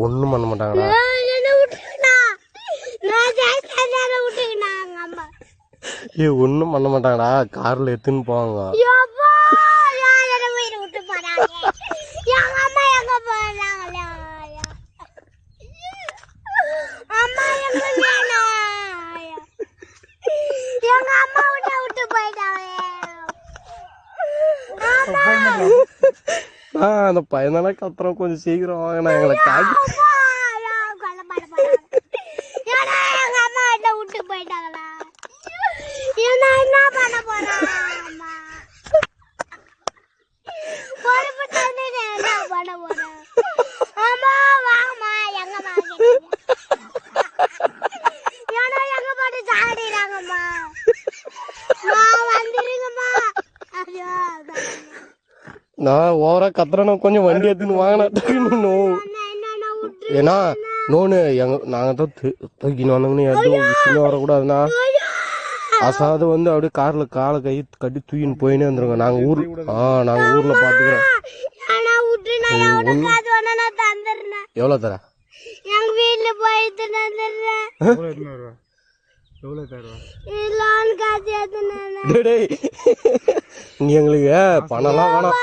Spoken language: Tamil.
ஒண்ணும் பண்ண மாட்டாங்களா? ஒண்ணும் பண்ண மாட்டாங்கடா, கார்ல எடுத்துன்னு போவாங்க. அந்த பையனால கத்துறோம், கொஞ்சம் சீக்கிரம் வாங்கினா எங்களை காட்டி. நான் ஓவரா கத்துறேன்னா கொஞ்சம் வண்டி எடுத்துன்னு வாங்கினா. ஏன்னா நோனு நாங்க தான் தூக்கின்னு வந்தோம்னு எதுவும் விஷயமே வரக்கூடாதுண்ணா. அசாது வந்து அப்படியே கார்ல காலை கை கட்டி தூக்கின்னு போயினே வந்துருங்க. நாங்க ஊர்ல பாத்துக்கிறோம். எவ்வளவு தர? நீ எங்களுக்கு பணம்லாம் வேணாம்.